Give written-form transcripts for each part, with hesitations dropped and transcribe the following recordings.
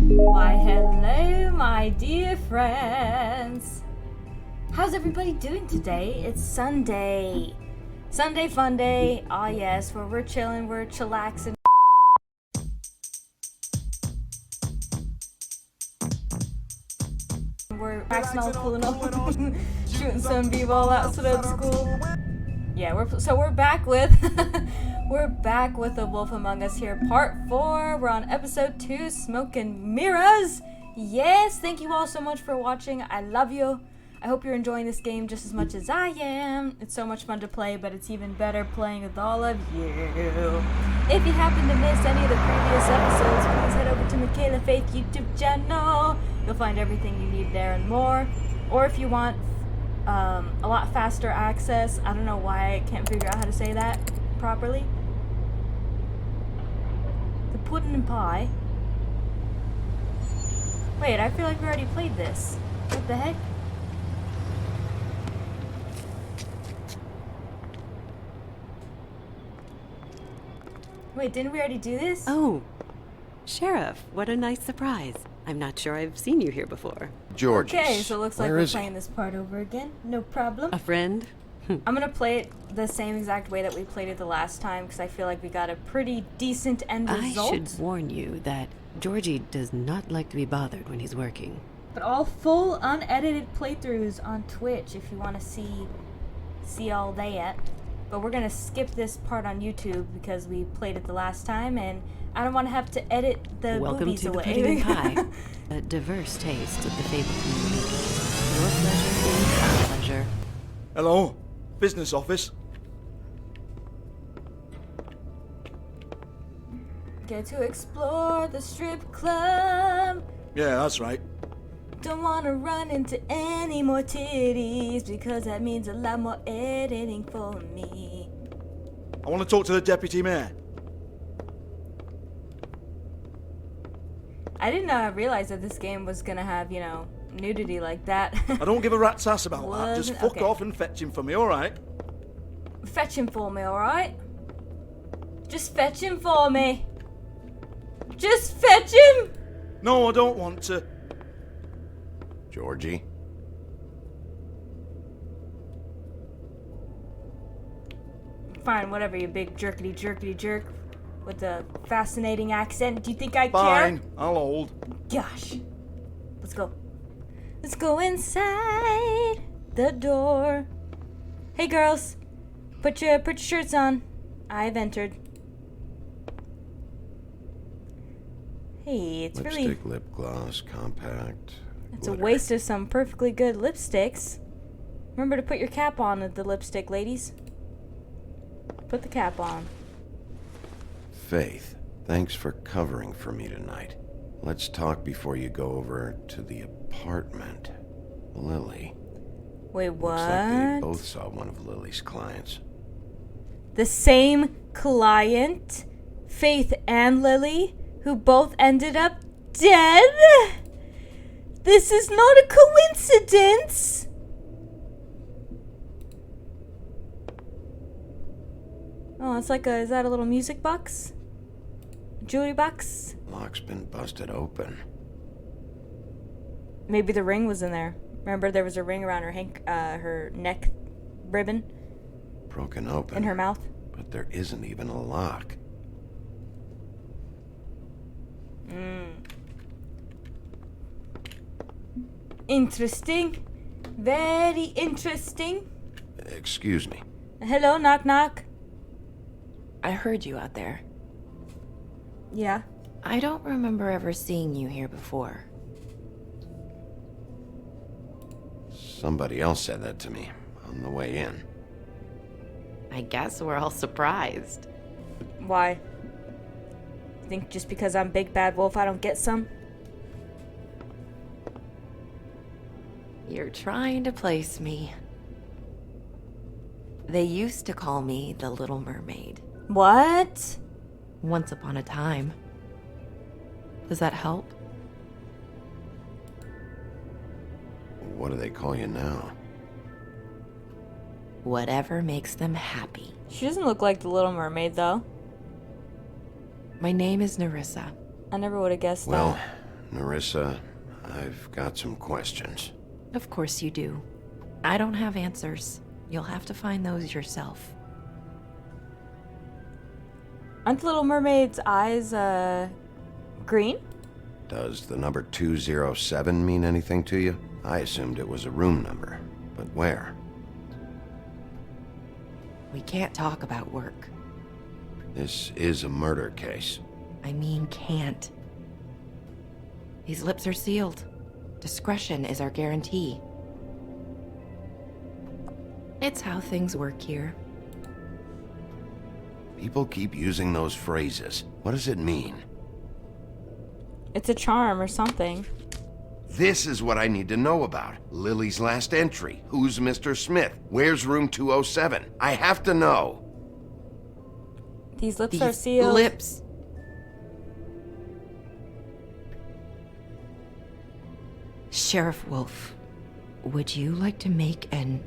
Why, hello, my dear friends. How's everybody doing today? It's Sunday. Sunday fun day. Ah, yes, where we're chilling, we're chillaxing. We're waxing all cool enough. Shooting some b-ball outside of school. Yeah, we're back with we're back with The Wolf Among Us here, part 4. We're on episode 2, Smoke and Mirrors. Yes, thank you all so much for watching. I love you. I hope you're enjoying this game just as much as I am. It's so much fun to play, but it's even better playing with all of you. If you happen to miss any of the previous episodes, please head over to Michaela Faith YouTube channel. You'll find everything you need there and more. Or if you want a lot faster access, I don't know why I can't figure out how to say that properly. The pudding and pie. Wait, I feel like we already played this. What the heck? Wait, didn't we already do this? Oh, Sheriff, what a nice surprise. I'm not sure I've seen you here before. George. Okay, so it looks like we're playing this part over again. No problem. A friend? I'm gonna play it the same exact way that we played it the last time because I feel like we got a pretty decent end result. I should warn you that Georgie does not like to be bothered when he's working. But all full unedited playthroughs on Twitch if you want to see all that. But we're gonna skip this part on YouTube because we played it the last time and I don't want to have to edit the Welcome boobies to away. the pudding and pie. A diverse taste of the fabled community. Your pleasure is our pleasure. Hello, business office. Get to explore the strip club. Yeah, that's right. Don't want to run into any more titties because that means a lot more editing for me. I want to talk to the deputy mayor. I didn't realize that this game was gonna have, you know, nudity like that. I don't give a rat's ass about that. Just fuck Okay. off and fetch him for me, alright? Fetch him for me, alright? Just fetch him for me. Just fetch him! No, I don't want to. Georgie? Fine, whatever, you big jerkity jerk with the fascinating accent. Do you think I Fine, care? I'll hold. Gosh. Let's go. Let's go inside the door. Hey girls, put your shirts on. I've entered. Hey, it's Lipstick, really... lip gloss, compact. It's a glitter. waste of some perfectly good lipsticks. Remember to put your cap on the lipstick, ladies. Put the cap on. Faith, thanks for covering for me tonight. Let's talk before you go over to the apartment. Lily. Wait, what? Looks like they both saw one of Lily's clients. The same client, Faith and Lily, who both ended up dead? This is not a coincidence! Oh, it's like is that a little music box? Jewelry box? Lock's been busted open. Maybe the ring was in there. Remember there was a ring around her neck ribbon? Broken open. In her mouth? But there isn't even a lock. Interesting. Very interesting. Excuse me. Hello, knock knock. I heard you out there. Yeah. I don't remember ever seeing you here before. Somebody else said that to me on the way in. I guess we're all surprised. Why? Think just because I'm Big Bad Wolf I don't get some? You're trying to place me. They used to call me the Little Mermaid. What? Once upon a time. Does that help? What do they call you now? Whatever makes them happy. She doesn't look like the Little Mermaid, though. My name is Nerissa. I never would have guessed Well, that. Narissa, I've got some questions. Of course you do. I don't have answers. You'll have to find those yourself. Aren't the Little Mermaid's eyes, green? Does the number 207 mean anything to you? I assumed it was a room number, but where? We can't talk about work. This is a murder case. I mean, can't. These lips are sealed. Discretion is our guarantee. It's how things work here. People keep using those phrases. What does it mean? It's a charm or something. This is what I need to know about. Lily's last entry. Who's Mr. Smith? Where's room 207? I have to know. These lips These are sealed. lips. Sheriff Wolf, would you like to make an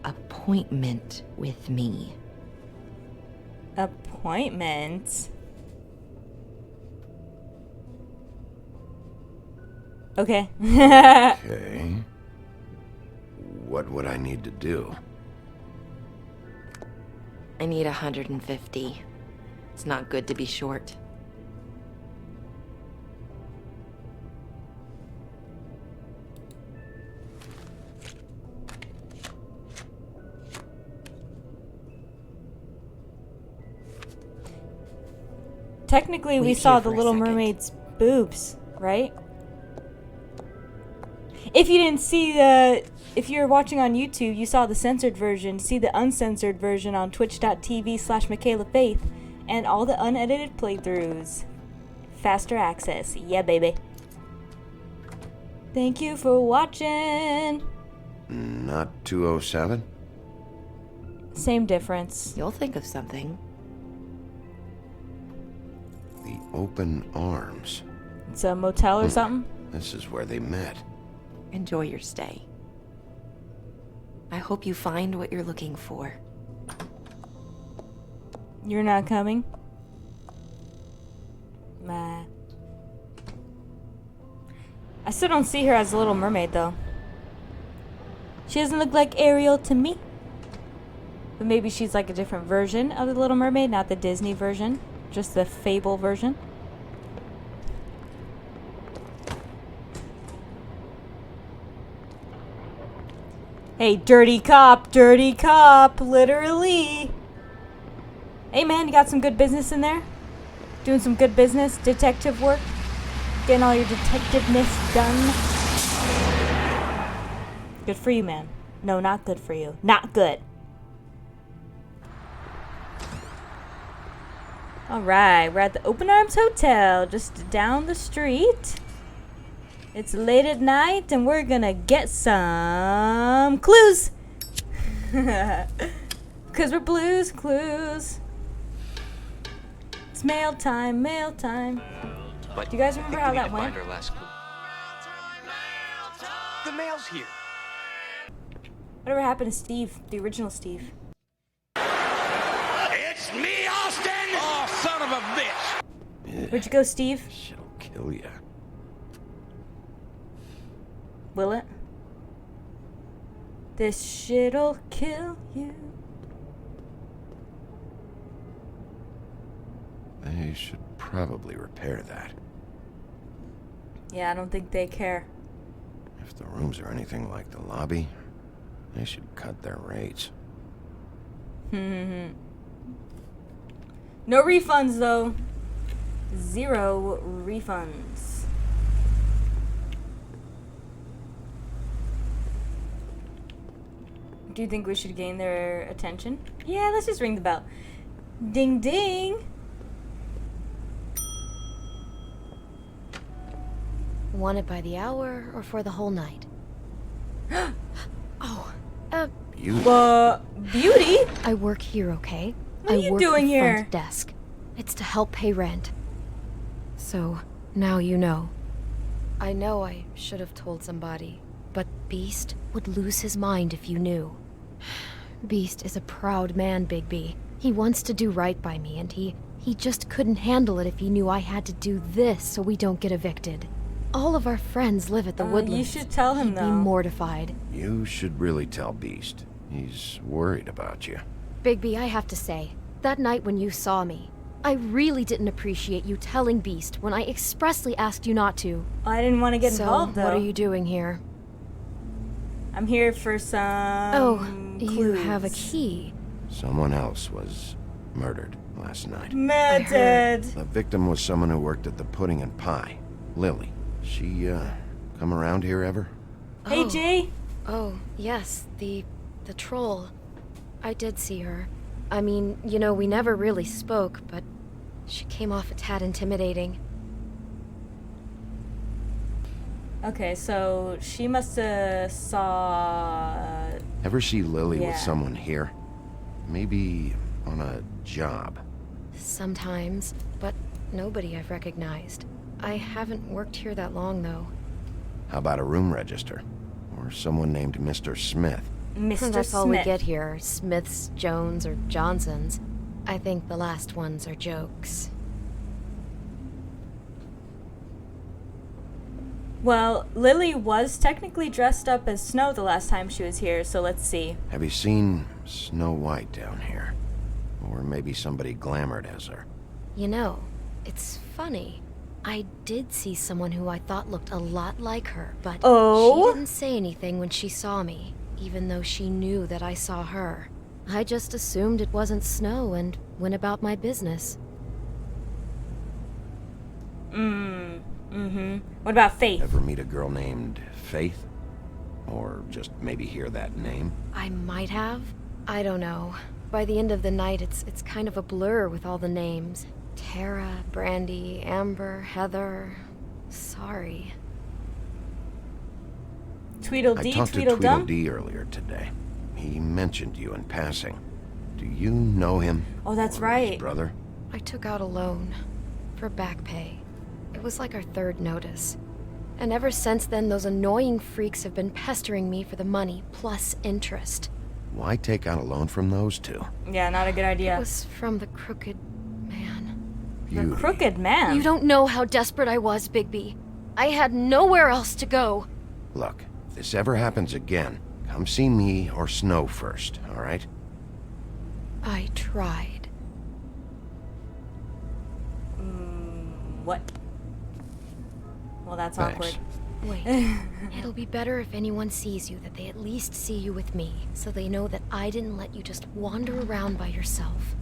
appointment with me? Appointment? Okay. Okay. What would I need to do? I need 150. It's not good to be short. Technically, we Wait saw here the for a Little second. Mermaid's boobs, right? If you didn't see the... If you're watching on YouTube, you saw the censored version. See the uncensored version on twitch.tv/MichaelaFaith and all the unedited playthroughs. Faster access. Yeah, baby. Thank you for watching. Not 207? Same difference. You'll think of something. The Open Arms. It's a motel or something. This is where they met. Enjoy your stay. I hope you find what you're looking for. You're not coming? Nah. I still don't see her as a Little Mermaid, though. She doesn't look like Ariel to me. But maybe she's like a different version of the Little Mermaid, not the Disney version. Just the Fable version. Hey, dirty cop, literally. Hey man, you got some good business in there? Doing some good business, detective work? Getting all your detectiveness done? Good for you, man. No, not good for you. Not good. Alright, we're at the Open Arms Hotel, just down the street. It's late at night, and we're gonna get some clues. Cause we're Blues Clues. It's mail time, mail time. But Do you guys remember I how think we that need to went? find our last clue. The mail's here. Whatever happened to Steve, the original Steve? It's me, Austin! Oh, son of a bitch! Where'd you go, Steve? Shit'll kill ya. Will it? This shit'll kill you. They should probably repair that. Yeah, I don't think they care. If the rooms are anything like the lobby, they should cut their rates. No refunds, though. 0 refunds. Do you think we should gain their attention? Yeah, let's just ring the bell. Ding ding! Want it by the hour or for the whole night? Oh, You Beauty? I work here, okay? What are I you work doing the here? front desk. It's to help pay rent. So, now you know. I know I should have told somebody, but Beast would lose his mind if you knew. Beast is a proud man, Bigby. He wants to do right by me, and he just couldn't handle it if he knew I had to do this so we don't get evicted. All of our friends live at the Woodlands. You should tell him, He'd be though. mortified. You should really tell Beast. He's worried about you. Bigby, I have to say, that night when you saw me, I really didn't appreciate you telling Beast when I expressly asked you not to. I didn't want to get involved, So, though. what are you doing here? I'm here for some You have a clues. key. Someone else was murdered last night. Murdered. The victim was someone who worked at the Pudding and Pie. Lily. She, come around here ever? Hey, Oh. Jay. Oh, yes, the troll. I did see her. I mean, you know, we never really spoke, but she came off a tad intimidating. Okay, so she must have saw... Ever see Lily Yeah. with someone here? Maybe on a job. Sometimes, but nobody I've recognized. I haven't worked here that long, though. How about a room register? Or someone named Mr. Smith? Mr. That's all Smith. we get here, Smiths, Jones, or Johnsons. I think the last ones are jokes. Well, Lily was technically dressed up as Snow the last time she was here, so let's see. Have you seen Snow White down here? Or maybe somebody glamored as her? You know, it's funny. I did see someone who I thought looked a lot like her, but Oh? she didn't say anything when she saw me, even though she knew that I saw her. I just assumed it wasn't Snow and went about my business. What about Faith? Ever meet a girl named Faith? Or just maybe hear that name? I might have. I don't know. By the end of the night, it's kind of a blur with all the names. Tara, Brandy, Amber, Heather. Sorry. I Tweedledee, talked to Tweedledum? Tweedledee earlier today. He mentioned you in passing. Do you know him? Oh, that's Or right. His brother? I took out a loan for back pay. It was like our third notice. And ever since then, those annoying freaks have been pestering me for the money plus interest. Why take out a loan from those two? Yeah, not a good It idea. was from the crooked man. The Beauty. crooked man. You don't know how desperate I was, Bigby. I had nowhere else to go. Look, if this ever happens again, come see me or Snow first, all right? I tried. What? Well, that's Thanks. awkward. Wait. It'll be better if anyone sees you that they at least see you with me, so they know that I didn't let you just wander around by yourself.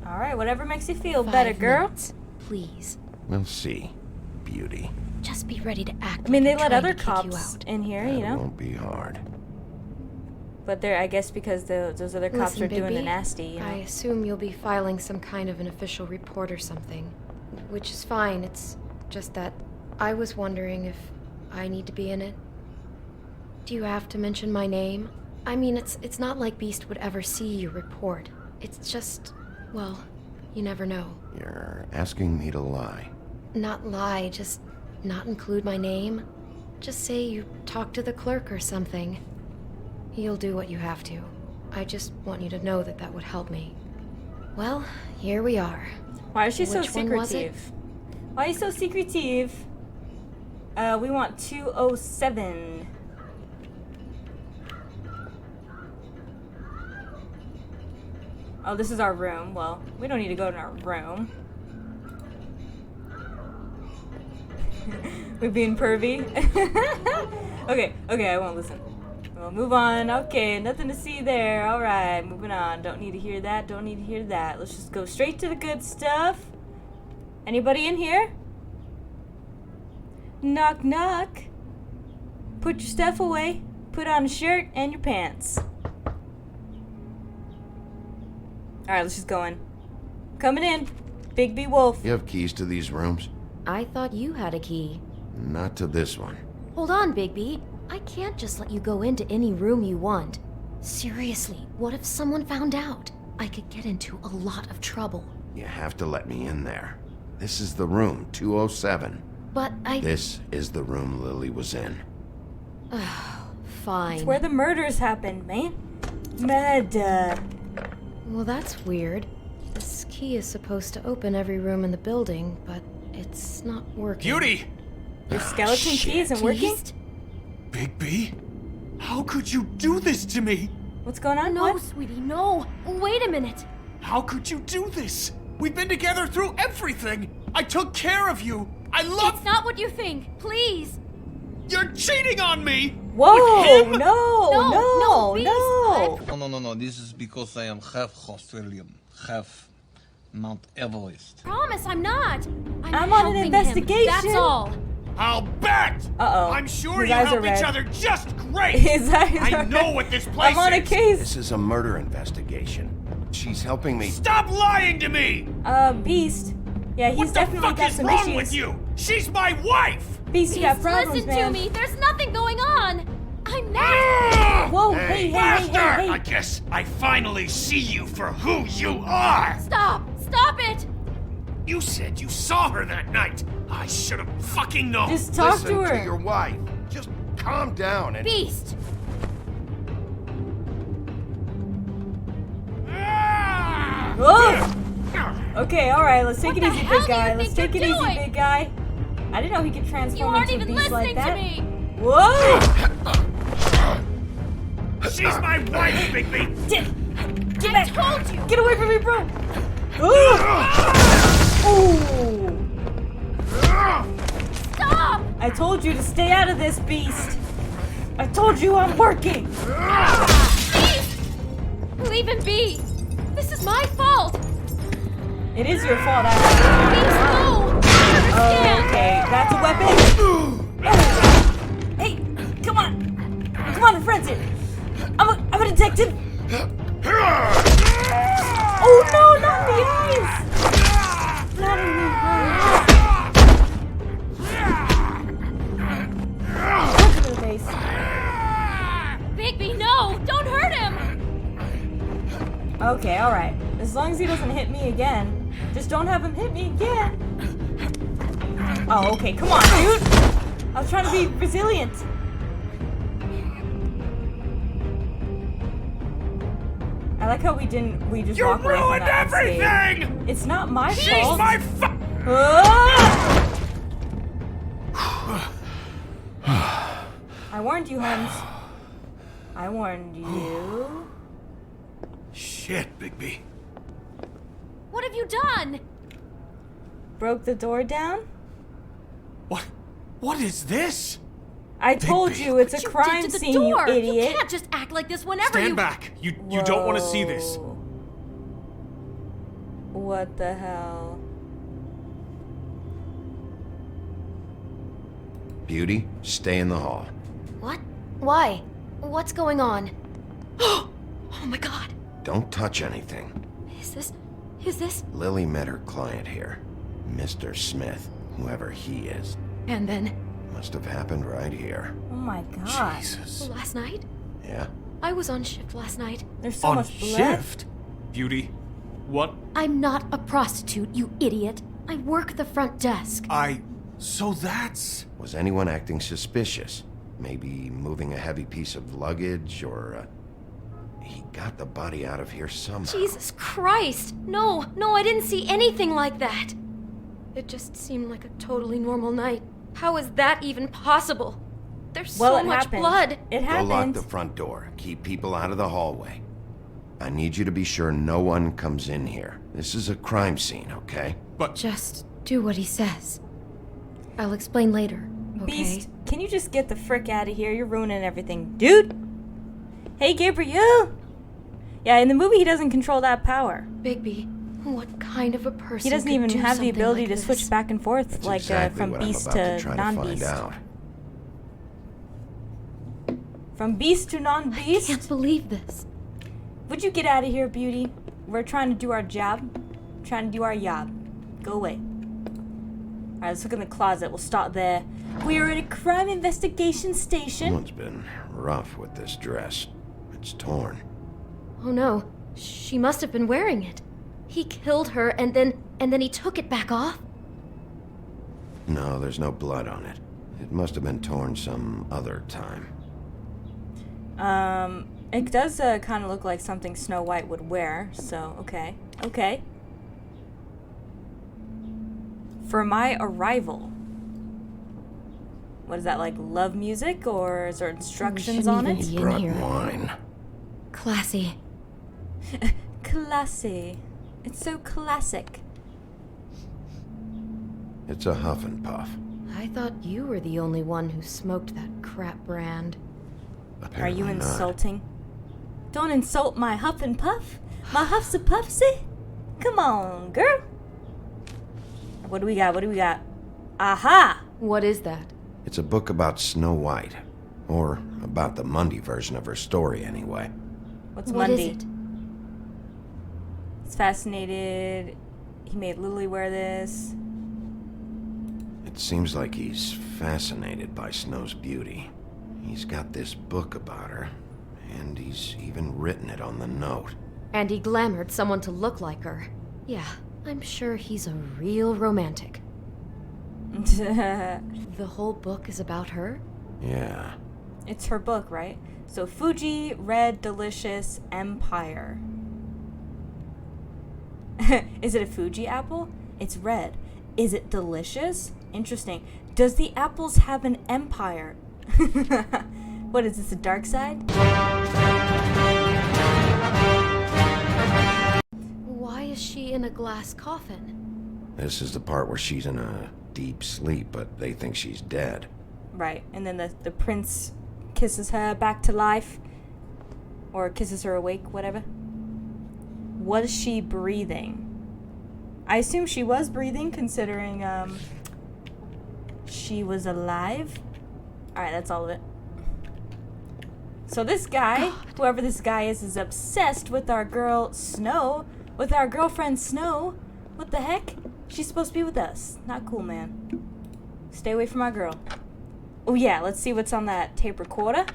Alright, whatever makes you feel 5 better, girl. minutes, please. We'll see, Beauty. Just be ready to act. I mean, they like let I'm other trying to kick you cops out. in here, That you know? won't be hard. But they're, I guess because those other cops Listen, are doing the Bigby, nasty, you know? I assume you'll be filing some kind of an official report or something. Which is fine, it's just that I was wondering if I need to be in it. Do you have to mention my name? I mean, it's not like Beast would ever see your report. It's just, well, you never know. You're asking me to lie. Not lie, just not include my name. Just say you talked to the clerk or something. You'll do what you have to. I just want you to know that that would help me. Well, here we are. Why is she so Which one was it? secretive? Why are you so secretive? We want 207. Oh, this is our room. Well, we don't need to go in our room. We're being pervy. Okay, I won't listen. We'll move on. Okay, nothing to see there. Alright, moving on. Don't need to hear that. Don't need to hear that. Let's just go straight to the good stuff. Anybody in here? Knock, knock. Put your stuff away. Put on a shirt and your pants. Alright, let's just go in. Coming in. Bigby Wolf. You have keys to these rooms? I thought you had a key. Not to this one. Hold on, Bigby. I can't just let you go into any room you want. Seriously, what if someone found out? I could get into a lot of trouble. You have to let me in there. This is the room, 207. But This is the room Lily was in. Fine. It's where the murders happened, man. Murder. Well, that's weird. This key is supposed to open every room in the building, but It's not working. Beauty! Your skeleton key isn't working? Beast? Bigby? How could you do this to me? What's going on? No, What? sweetie, no. Wait a minute. How could you do this? We've been together through everything. I took care of you. I love. It's not what you think. Please. You're cheating on me. Whoa! With him? No! Beast, No. This is because I am half Australian, half Mount Everest. Promise, I'm not. I'm on an helping investigation. Him. That's all. I'll bet. Uh-oh. I'm sure His you eyes are help each red. other just great. His eyes I are know red. what this place I'm on a is. case. This is a murder investigation. She's helping me. Stop lying to me. Beast. Yeah, he's What the definitely fuck got is some wrong issues. with you? She's my wife. Beast, you got Beast, problems, listen man. to me. There's nothing going on. I'm not. Whoa, hey, Bastard! hey. I guess I finally see you for who you are. Stop. Stop it. You said you saw her that night. I should have fucking known. Just talk Listen to her. your wife. Just calm down and. Beast. Oh! Okay, alright, let's take What it the easy, hell big do you guy. Let's think take you're it easy, doing? big guy. I didn't know he could You transform aren't into a even beast like listening to that. me. Whoa! She's my wife, Bigby. Get I back! told you. Get away from me, bro! Ooh! Stop. I told you to stay out of this, beast. I told you I'm working. Beast. Leave him be. This is my fault. It is your fault, actually. Beast, no. Understand. Okay, that's a weapon. Hey, come on. Come on, friends here. I'm a detective. Oh no, not in the eyes. Not in the eyes. Punch him in the face. Bigby, no. Don't hurt him. Okay, alright. As long as he doesn't hit me again. Just don't have him hit me again. Oh, okay, come on, dude. I was trying to be resilient. I like how we just You walked away from ruined that unscathed. everything. It's not my She's fault. my I warned you, Holmes. I warned you. Shit, Bigby. What have you done? Broke the door down? What is this? I told Bigby. you it's a What you crime did to the scene, door. you idiot. You can't just act like this whenever Stand you. back. You don't want to see this. Whoa. What the hell? Beauty, stay in the hall. What? Why? What's going on? Oh my god. Don't touch anything. Is this? Lily met her client here, Mr. Smith, whoever he is. And then, Must have happened right here. Oh my god. Jesus. last night? Yeah? I was on shift last night. There's so On much blood. shift? Beauty. What? I'm not a prostitute, you idiot. I work the front desk. So that's... Was anyone acting suspicious? Maybe moving a heavy piece of luggage, or, he got the body out of here somehow. Jesus Christ! No, I didn't see anything like that. It just seemed like a totally normal night. How is that even possible? There's Well, so it much happened. blood. It Go lock happened. the front door. Keep people out of the hallway. I need you to be sure no one comes in here. This is a crime scene, okay? Just do what he says. I'll explain later, okay? Beast, can you just get the frick out of here? You're ruining everything. Dude! Hey, Gabriel! Yeah, in the movie, he doesn't control that power. Bigby, what kind of a person He doesn't could even do have the something ability like to switch this? back and forth, That's like exactly from what beast I'm about to to try to find non-beast. out. From beast to I non-beast? can't believe this. Would you get out of here, Beauty? We're trying to do our job. Trying to do our job. Go away. Alright, let's look in the closet. We'll start there. We are at a crime investigation station. Someone's been rough with this dress. It's torn. Oh no, she must have been wearing it. He killed her and then he took it back off? No, there's no blood on it. It must have been torn some other time. It does kind of look like something Snow White would wear, so okay. Okay. For my arrival. What is that, like love music, or is there instructions on it? Be in Brought here. wine. Classy. Classy. It's so classic. It's a huff and puff. I thought you were the only one who smoked that crap brand. Are Apparently you not. insulting? Don't insult my huff and puff. My huff's a puffsy. Come on, girl. What do we got? What do we got? Aha! What is that? It's a book about Snow White. Or about the Mundy version of her story, anyway. What's What Mundy? is it? It's fascinated. He made Lily wear this. It seems like he's fascinated by Snow's beauty. He's got this book about her, and he's even written it on the note. And he glamored someone to look like her. Yeah, I'm sure he's a real romantic. The whole book is about her? Yeah. It's her book, right? So Fuji, Red, Delicious, Empire. Is it a Fuji apple? It's red. Is it delicious? Interesting. Does the apples have an empire? What is this, a dark side? Why is she in a glass coffin? This is the part where she's in a deep sleep, but they think she's dead. Right, and then the prince kisses her back to life. Or kisses her awake, whatever. Was she breathing? I assume she was breathing, considering she was alive. Alright, that's all of it. So this guy, whoever this guy is obsessed with our girl Snow, with our girlfriend Snow. What the heck? She's supposed to be with us. Not cool, man. Stay away from our girl. Oh yeah, let's see what's on that tape recorder.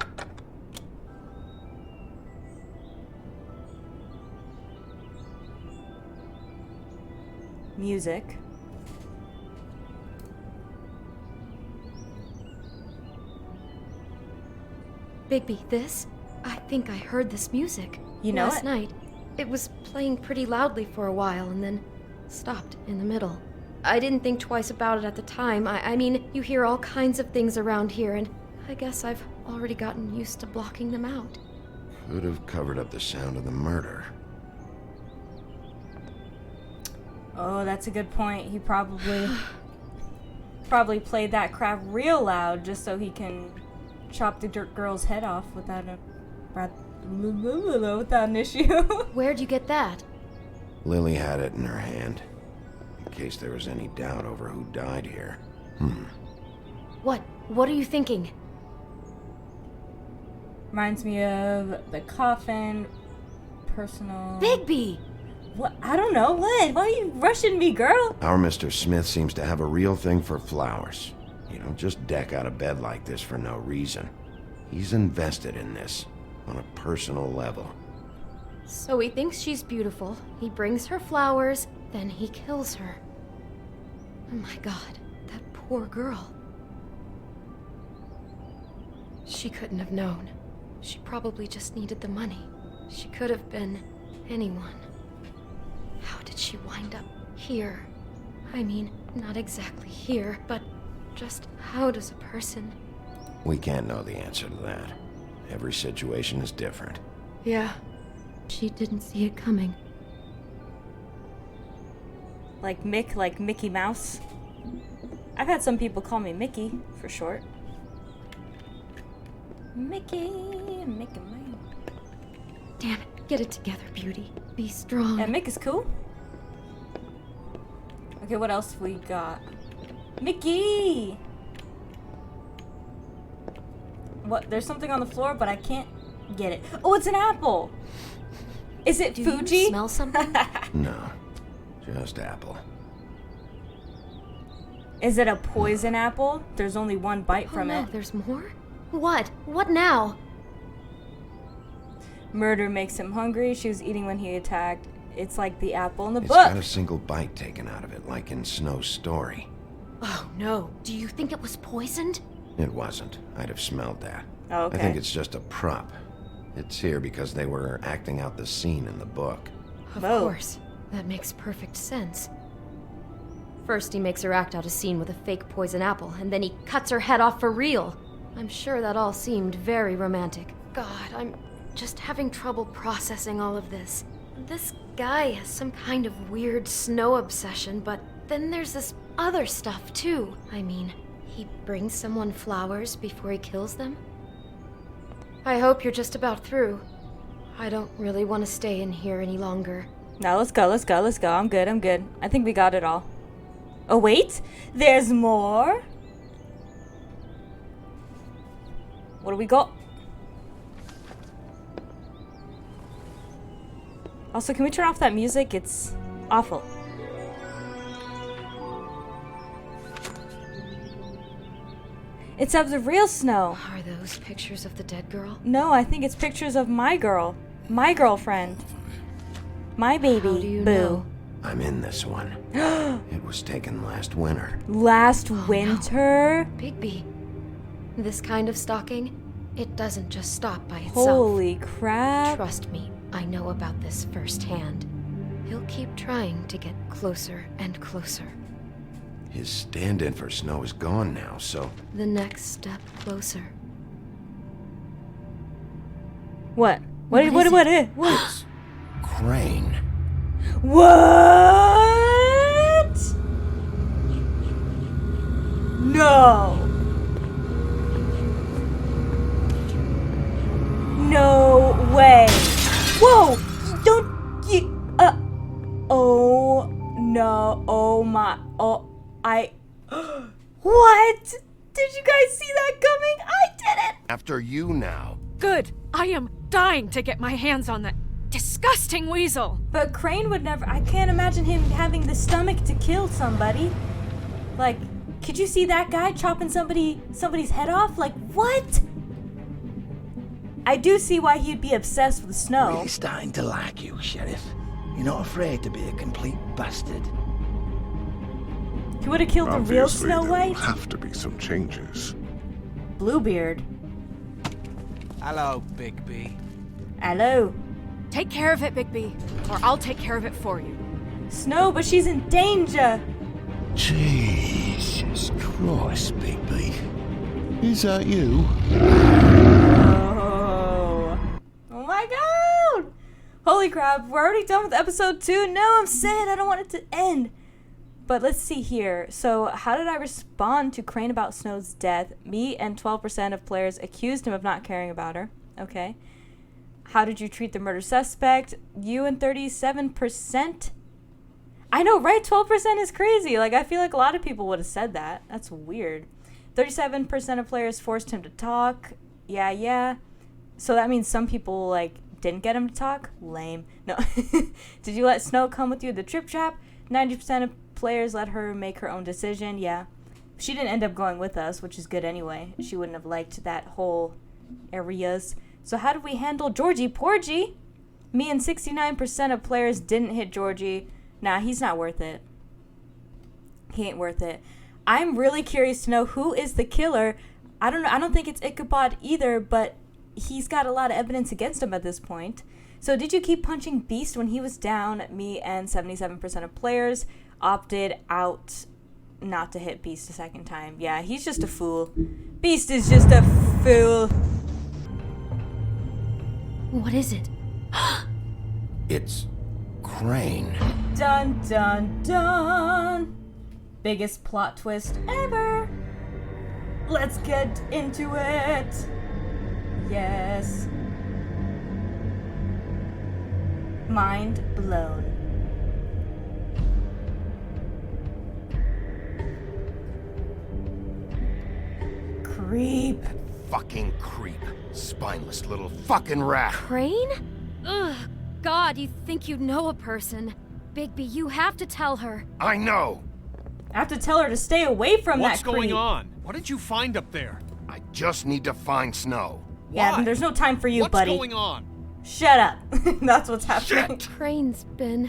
Music. Bigby, this? I think I heard this music. You know last it? night. It was playing pretty loudly for a while and then stopped in the middle. I didn't think twice about it at the time. I mean, you hear all kinds of things around here, and I guess I've already gotten used to blocking them out. Could have covered up the sound of the murder. Oh, that's a good point. He probably played that crap real loud just so he can chop the dirt girl's head off without an issue. Where'd you get that? Lily had it in her hand, in case there was any doubt over who died here. What are you thinking? Reminds me of the coffin, personal... Bigby! What? I don't know. What? Why are you rushing me, girl? Our Mr. Smith seems to have a real thing for flowers. You don't just deck out of bed like this for no reason. He's invested in this, on a personal level. So he thinks she's beautiful, he brings her flowers, then he kills her. Oh my god, that poor girl. She couldn't have known. She probably just needed the money. She could have been anyone. How did she wind up here? I mean, not exactly here, but just how does a person... We can't know the answer to that. Every situation is different. Yeah. She didn't see it coming. Like Mick, like Mickey Mouse. I've had some people call me Mickey, for short. Mickey Mouse. Damn it, get it together, Beauty. Be strong. Yeah, Mick is cool. Okay, what else we got? Mickey! What? There's something on the floor, but I can't get it. Oh, it's an apple! Is it Do Fuji? you smell something? No, just apple. Is it a poison apple? There's only one bite from no, it. there's more? What? What now? Murder makes him hungry. She was eating when he attacked. It's like the apple in the It's book. got a single bite taken out of it, like in Snow's story. Oh no. Do you think it was poisoned? It wasn't. I'd have smelled that. Oh, okay. I think it's just a prop. It's here because they were acting out the scene in the book. Of Whoa. course. That makes perfect sense. First he makes her act out a scene with a fake poison apple, and then he cuts her head off for real. I'm sure that all seemed very romantic. God, I'm just having trouble processing all of this. This guy has some kind of weird Snow obsession, but then there's this other stuff too. I mean, he brings someone flowers before he kills them? I hope you're just about through. I don't really want to stay in here any longer. Now let's go. I'm good. I think we got it all. Oh wait, there's more? What do we got? Also, can we turn off that music? It's awful. It's of the real Snow. Are those pictures of the dead girl? No, I think it's pictures of my girl. My girlfriend. My baby. How do you Boo. know? I'm in this one. It was taken last winter. Last winter? No. Bigby. This kind of stalking, it doesn't just stop by itself. Holy crap. Trust me, I know about this firsthand. He'll keep trying to get closer and closer. His stand-in for Snow is gone now, so... The next step closer. What? What? It's Crane. What? No. No way. Whoa! Don't you? Oh no! Oh my! Oh, What? Did you guys see that coming? I didn't. After you now. Good. I am dying to get my hands on that disgusting weasel. But Crane would never. I can't imagine him having the stomach to kill somebody. Like, could you see that guy chopping somebody's head off? Like, what? I do see why he'd be obsessed with Snow. Really starting to like you, Sheriff. You're not afraid to be a complete bastard. He would have killed the real Snow White. Have to be some changes. Bluebeard. Hello, Bigby. Hello. Take care of it, Bigby, or I'll take care of it for you. Snow, but she's in danger. Jesus Christ, Bigby. Is that you? Oh my god! Holy crap, we're already done with episode 2. No, I'm sad. I don't want it to end. But let's see here. So, how did I respond to Crane about Snow's death? Me and 12% of players accused him of not caring about her. Okay. How did you treat the murder suspect? You and 37%? I know, right? 12% is crazy. Like, I feel like a lot of people would have said that. That's weird. 37% of players forced him to talk. Yeah. So that means some people, like, didn't get him to talk? Lame. No. Did you let Snow come with you to the trip trap? 90% of players let her make her own decision. Yeah. She didn't end up going with us, which is good anyway. She wouldn't have liked that whole areas. So how did we handle Georgie Porgy? Me and 69% of players didn't hit Georgie. Nah, he's not worth it. He ain't worth it. I'm really curious to know who is the killer. I don't know. I don't think it's Ichabod either, but he's got a lot of evidence against him at this point. So did you keep punching Beast when he was down? Me and 77% of players opted out not to hit Beast a second time. Yeah, he's just a fool. Beast is just a fool. What is it? It's Crane. Dun dun dun. Biggest plot twist ever. Let's get into it. Yes. Mind blown. Creep. Fucking creep. Spineless little fucking rat. Crane? Ugh, God, you think you know a person. Bigby, you have to tell her. I know. I have to tell her to stay away from What's that creep. going on? What did you find up there? I just need to find Snow. Yeah, there's no time for you, What's buddy. What's going on? Shut up. That's what's happening. Crane's been...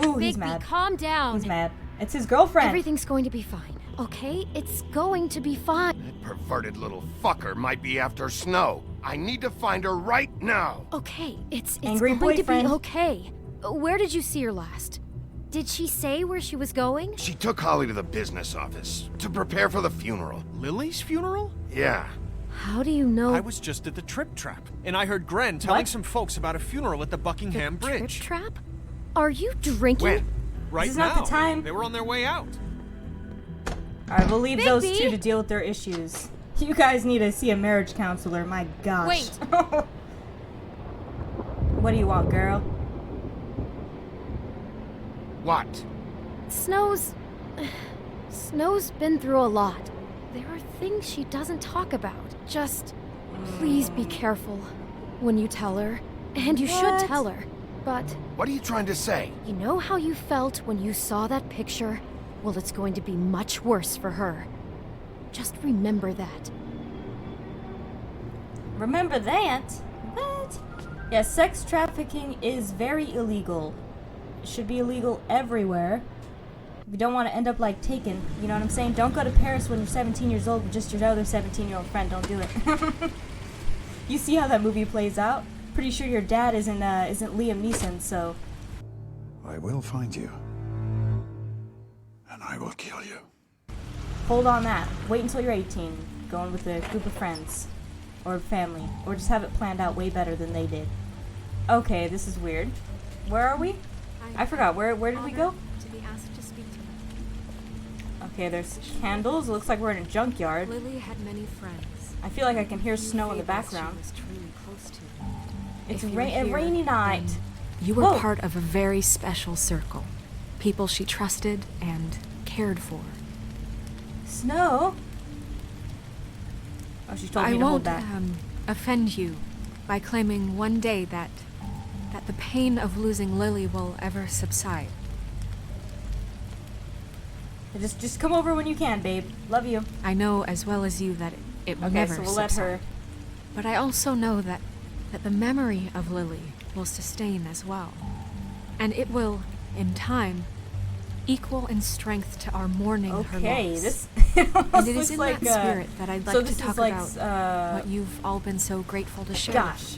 Ooh, he's Bigby, mad. calm down. He's mad. It's his girlfriend. Everything's going to be fine, okay? It's going to be fine. That perverted little fucker might be after Snow. I need to find her right now. Okay, it's Angry going boyfriend. to be okay. Where did you see her last? Did she say where she was going? She took Holly to the business office to prepare for the funeral. Lily's funeral? Yeah. How do you know? I was just at the Trip Trap, and I heard Gren telling some folks about a funeral at the Buckingham Bridge. Trip Trap? Are you drinking? When? Right This is now. not the time. They were on their way out. Alright, we'll leave those Bigby! two to deal with their issues. You guys need to see a marriage counselor, my gosh. Wait. What do you want, girl? What? Snow's been through a lot. There are things she doesn't talk about. Just please be careful when you tell her. And you should tell her. But What are you trying to say? you know how you felt when you saw that picture? Well, it's going to be much worse for her. Just remember that. Remember that? What? Yeah, sex trafficking is very illegal. It should be illegal everywhere. You don't want to end up like Taken, you know what I'm saying? Don't go to Paris when you're 17 years old with just your other 17-year-old friend. Don't do it. You see how that movie plays out? Pretty sure your dad isn't Liam Neeson, so... I will find you. And I will kill you. Hold on that. Wait until you're 18. Going with a group of friends. Or family. Or just have it planned out way better than they did. Okay, this is weird. Where are we? I forgot. Where did we go? To be asked to speak to her. Okay, there's candles. It looks like we're in a junkyard. Lily had many friends. I feel like I can hear snow in the background. She was truly close to. It's If a you were here, rainy night. You were Whoa. part of a very special circle. People she trusted and cared for. Snow? Oh, she told me I to hold won't back. offend you by claiming one day that the pain of losing Lily will ever subside. Just come over when you can, babe. Love you. I know as well as you that it will Okay, never so we'll subside. let her. But I also know that the memory of Lily will sustain as well. And it will, in time, equal in strength to our mourning her Okay, loss. this And almost it is looks in like that spirit that I'd like so to this talk is like, about what you've all been so grateful to share. Gosh,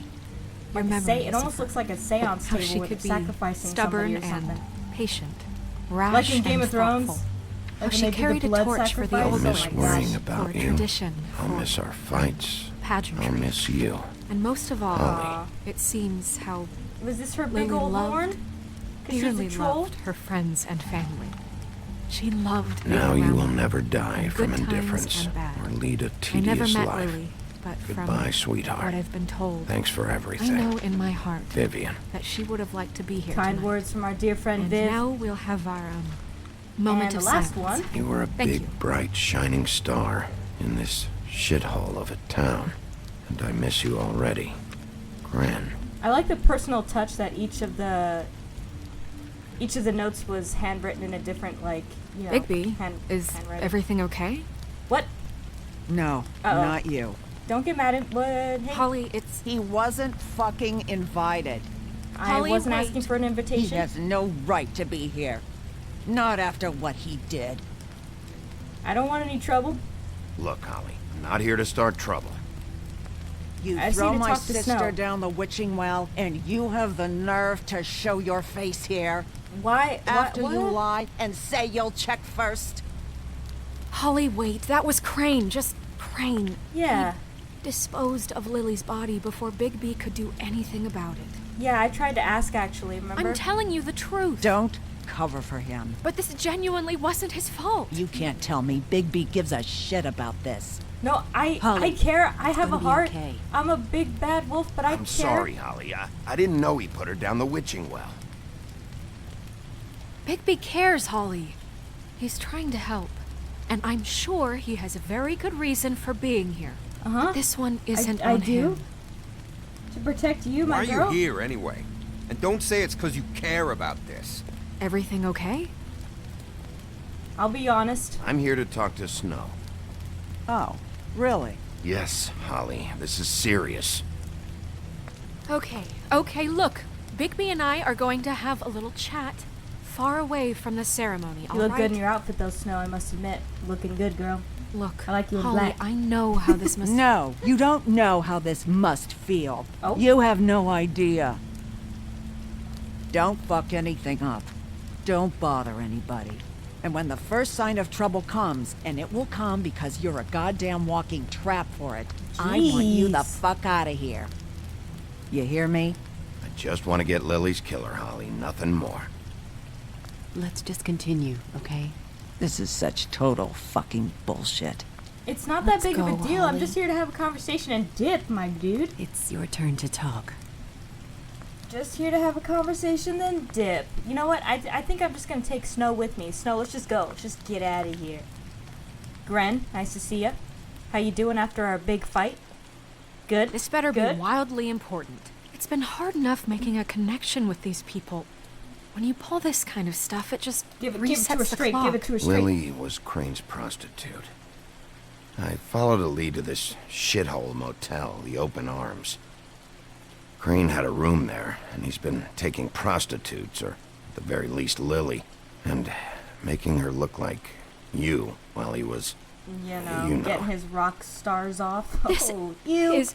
Your like memories it of almost her. looks like a seance How table she with could be sacrificing stubborn somebody or something. and patient, rash Like in Game and of Thrones. thoughtful. Like How when she they do the carried a blood torch for the sacrifice. I'll old miss Oh my worrying gosh. about for you. tradition, I'll for miss our fights. pageantry. I'll miss you. And most of all, Holly. it seems how Was this her big Lily old loved, horn? 'Cause she's a dearly troll? loved her friends and family. She loved being Now you around will them. never die in from good times indifference and bad. or lead a I never tedious met life. Lily, but Goodbye, from sweetheart. what I've been told, Thanks for I everything. know in my heart Vivian. that she would have liked to be here Kind tonight. words from our dear friend And Viv. now we'll have our moment And of the last silence. one. You were a Thank big, you. bright, shining star in this shithole of a town. And I miss you already. Gran. I like the personal touch that each of the notes was handwritten in a different, like, you know, Bigby, is handwriting. everything okay? What? No, Uh-oh. not you. Don't get mad at what? Hey, Holly, it's... He wasn't fucking invited. I Holly, wasn't wait. asking for an He invitation. has no right to be here. Not after what he did. I don't want any trouble. Look, Holly, I'm not here to start trouble. You I just throw need to my talk to sister Snow. down the witching well, and you have the nerve to show your face here Why? after what? you lie and say you'll check first. Holly, wait, that was Crane, just Crane. Yeah. He disposed of Lily's body before Bigby could do anything about it. Yeah, I tried to ask actually, remember? I'm telling you the truth. Don't cover for him. But this genuinely wasn't his fault. You can't tell me Bigby gives a shit about this. No, I Holly, care. I have a gonna be heart. okay. I'm a big bad wolf, but I care. I'm sorry, Holly. I didn't know he put her down the witching well. Bigby cares, Holly. He's trying to help. And I'm sure he has a very good reason for being here. Uh-huh. This one isn't I on do? him. To protect you, my Why girl. are you here anyway? And don't say it's because you care about this. Everything okay? I'll be honest. I'm here to talk to Snow. Oh, really? Yes, Holly, this is serious. Okay, look. Bigby and I are going to have a little chat far away from the ceremony, You look alright? good in your outfit though, Snow, I must admit. Looking good, girl. Look, I like you in Holly, black. I know how this must... No, you don't know how this must feel. Oh. You have no idea. Don't fuck anything up. don't bother anybody. And when the first sign of trouble comes, and it will come because you're a goddamn walking trap for it, I want you the fuck out of here. You hear me? I just want to get Lily's killer, Holly, nothing more. Let's just continue, okay? This is such total fucking bullshit. It's not that big of a deal. I'm just here to have a conversation and dip, my dude. It's your turn to talk. Just here to have a conversation, then dip. You know what? I think I'm just gonna take Snow with me. Snow, let's just go. Let's just get out of here. Gren, nice to see ya. How you doing after our big fight? Good? This better Good? be wildly important. It's been hard enough making a connection with these people. When you pull this kind of stuff, it just resets the clock. Give it to her straight. Lily was Crane's prostitute. I followed a lead to this shithole motel, the Open Arms. Crane had a room there, and he's been taking prostitutes, or at the very least Lily, and making her look like you while he was, you know. Getting his rock stars off. This is...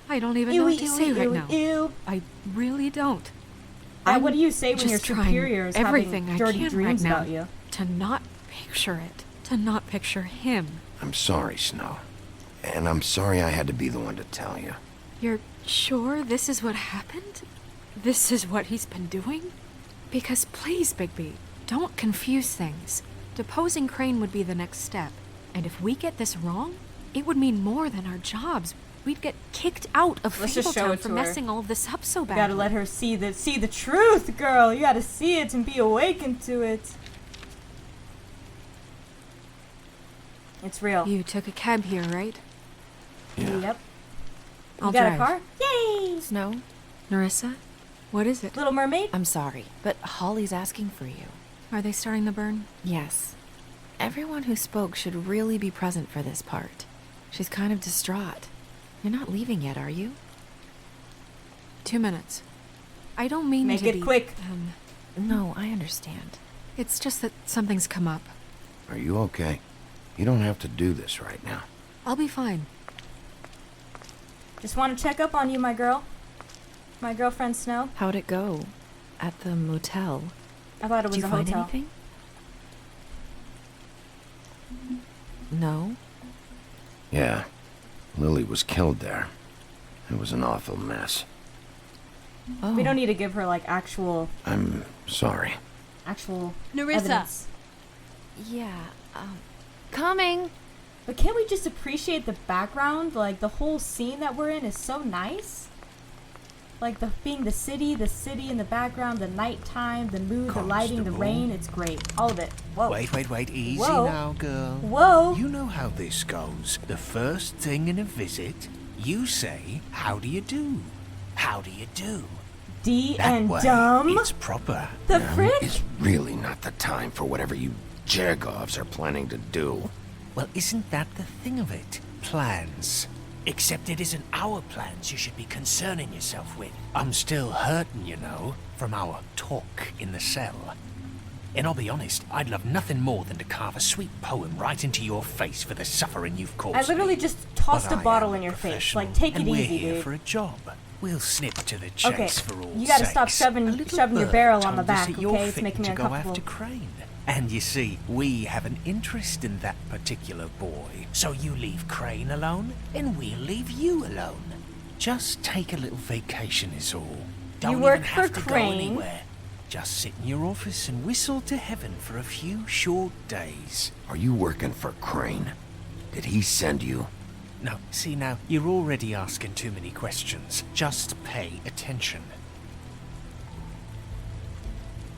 I don't even know what to say right now. I really don't. What do you say when your superior is everything having dirty dreams right now about you? To not picture it. To not picture him. I'm sorry, Snow. And I'm sorry I had to be the one to tell you. You're sure this is what happened? This is what he's been doing? Because please, Bigby, don't confuse things. Deposing Crane would be the next step. And if we get this wrong, it would mean more than our jobs. We'd get kicked out of Fabletown for messing all of this up so badly. You gotta let her see the truth, girl. You gotta see it and be awakened to it. It's real. You took a cab here, right? Yeah. Yep. I'll you got drive. a car? Yay! Snow? Narissa? What is it? Little Mermaid? I'm sorry, but Holly's asking for you. Are they starting the burn? Yes. Everyone who spoke should really be present for this part. She's kind of distraught. You're not leaving yet, are you? 2 minutes. I don't mean Make to it be, quick. No, I understand. It's just that something's come up. Are you okay? You don't have to do this right now. I'll be fine. Just want to check up on you, my girl. My girlfriend Snow. How'd it go? At the motel? I thought it was Did you a find hotel. anything? No? Yeah. Lily was killed there. It was an awful mess. Oh. We don't need to give her like actual I'm sorry. Narissa. Evidence. Yeah, coming. But can't we just appreciate the background? Like the whole scene that we're in is so nice. Like being the city in the background, the nighttime, the mood, the lighting, the rain, it's great. All of it. Whoa. Wait, easy Whoa. now, girl. Whoa. You know how this goes. The first thing in a visit, you say, how do you do? How do you do? D that and way, dumb? It's proper. The frick? It's really not the time for whatever you jagoffs are planning to do. Well, isn't that the thing of it? Plans. Except it isn't our plans you should be concerning yourself with. I'm still hurting, you know, from our talk in the cell. And I'll be honest, I'd love nothing more than to carve a sweet poem right into your face for the suffering you've caused. I literally just tossed But a bottle in your face. Like, take it and we're easy, here dude. for a job. We'll snip to the chase Okay, for all you gotta sakes. stop shoving your barrel on the back, You're okay? It's fitting making me to go uncomfortable. after Crane. And you see, we have an interest in that particular boy. So you leave Crane alone, and we'll leave you alone. Just take a little vacation is all. Don't work even have for to Crane. go anywhere. Just sit in your office and whistle to heaven for a few short days. Are you working for Crane? Did he send you? No, see now, you're already asking too many questions. Just pay attention.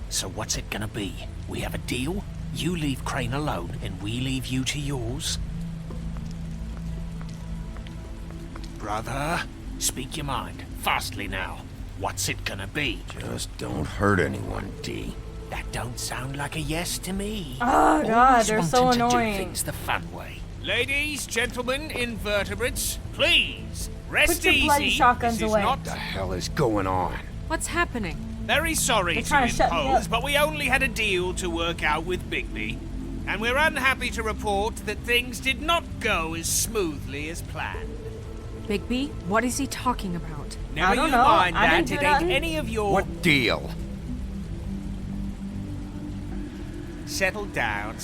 So what's it gonna be? We have a deal? You leave Crane alone, and we leave you to yours? Brother, speak your mind. Fastly now. What's it gonna be? Just don't hurt anyone, D. That don't sound like a yes to me. Oh god, Always they're so wanting to do annoying. things the fun way. Ladies, gentlemen, invertebrates, please rest Put your bloody easy. shotguns This is away. not What the hell is going on? What's happening? very sorry They're to trying to shut me impose, up. but we only had a deal to work out with Bigby. And we're unhappy to report that things did not go as smoothly as planned. Bigby, what is he talking about? Never I don't you know. mind I that, didn't it do ain't nothing. any of your... What deal? settle down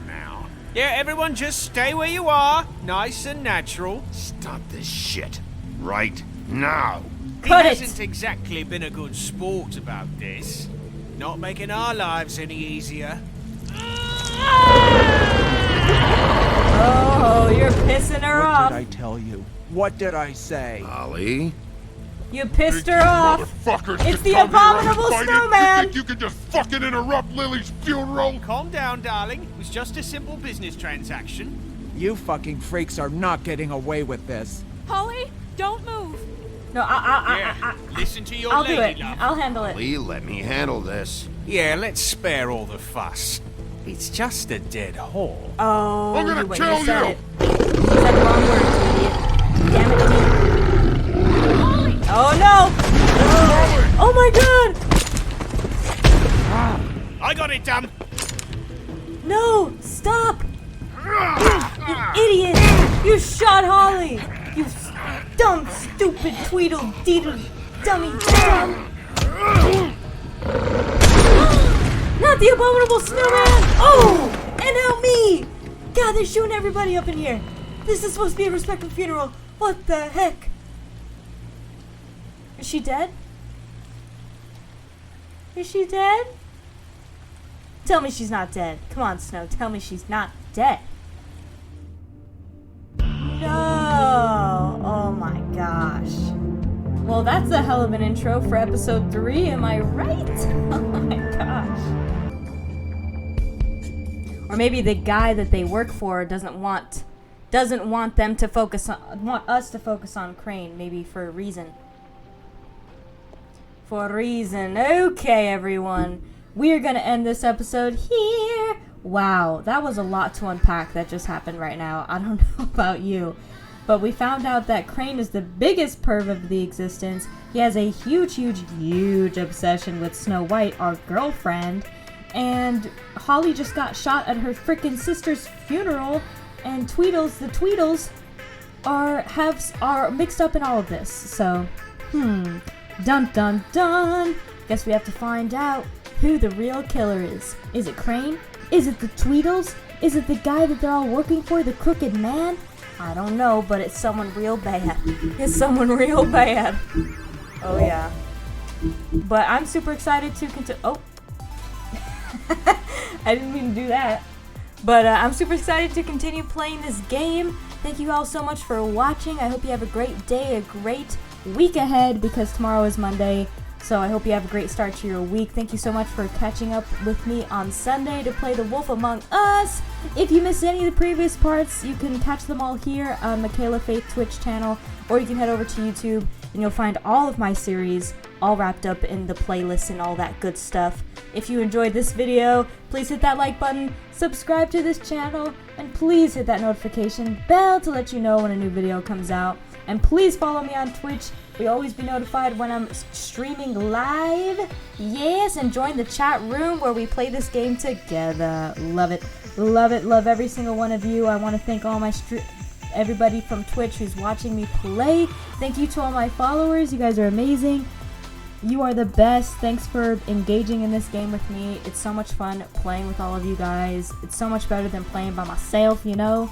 now. Yeah, everyone just stay where you are. Nice and natural. Stop this shit. Right now. He hasn't exactly been a good sport about this. Not making our lives any easier. Oh, you're pissing her off. What did I tell you? What did I say? Ollie? You pissed her off. It's the abominable snowman. You think you can just fucking interrupt Lily's funeral? Calm down, darling. It was just a simple business transaction. You fucking freaks are not getting away with this. Holly, don't move. No, Listen to your I'll do lady it. love. I'll handle it. Lee, let me handle this. Yeah, let's spare all the fuss. It's just a dead hole. Oh, I'm gonna kill you. Said it. You said the wrong words, you idiot. Damn it, dude. Oh no! Oh my god! I got it done. No! Stop! You idiot! You shot Holly! You dumb, stupid, tweedle, deedle, dummy, dumb! Not the abominable snowman! Oh! And now me! God, they're shooting everybody up in here. This is supposed to be a respectful funeral. What the heck? Is she dead? Is she dead? Tell me she's not dead. Come on, Snow. Tell me she's not dead. No! Oh my gosh. Well, that's a hell of an intro for episode 3, am I right? Oh my gosh. Or maybe the guy that they work for doesn't want them to focus on, want us to focus on Crane, maybe for a reason. For a reason. Okay, everyone. We're gonna end this episode here. Wow, that was a lot to unpack that just happened right now. I don't know about you, but we found out that Crane is the biggest perv of the existence. He has a huge obsession with Snow White, our girlfriend, and Holly just got shot at her frickin' sister's funeral, and Tweedles, the Tweedles, are mixed up in all of this. So, dun dun dun. Guess we have to find out who the real killer is. Is it Crane? Is it the Tweedles? Is it the guy that they're all working for, the crooked man? I don't know, but it's someone real bad. It's someone real bad. Oh yeah. But I'm super excited to continue. Oh. I didn't mean to do that. But I'm super excited to continue playing this game. Thank you all so much for watching. I hope you have a great day, a great week ahead, because tomorrow is Monday. So I hope you have a great start to your week. Thank you so much for catching up with me on Sunday to play The Wolf Among Us. If you missed any of the previous parts, you can catch them all here on Michaela Faith Twitch channel, or you can head over to YouTube and you'll find all of my series all wrapped up in the playlist and all that good stuff. If you enjoyed this video, please hit that like button, subscribe to this channel, and please hit that notification bell to let you know when a new video comes out. And please follow me on Twitch. You'll always be notified when I'm streaming live. Yes, and join the chat room where we play this game together. Love it. Love it. Love every single one of you. I want to thank all my everybody from Twitch who's watching me play. Thank you to all my followers. You guys are amazing. You are the best. Thanks for engaging in this game with me. It's so much fun playing with all of you guys. It's so much better than playing by myself, you know?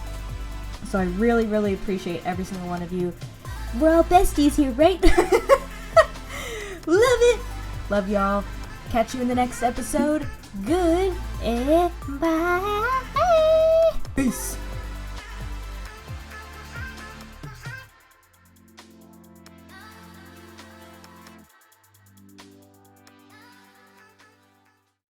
So I really, really appreciate every single one of you. We're all besties here, right? Love it. Love y'all. Catch you in the next episode. Good and bye. Peace.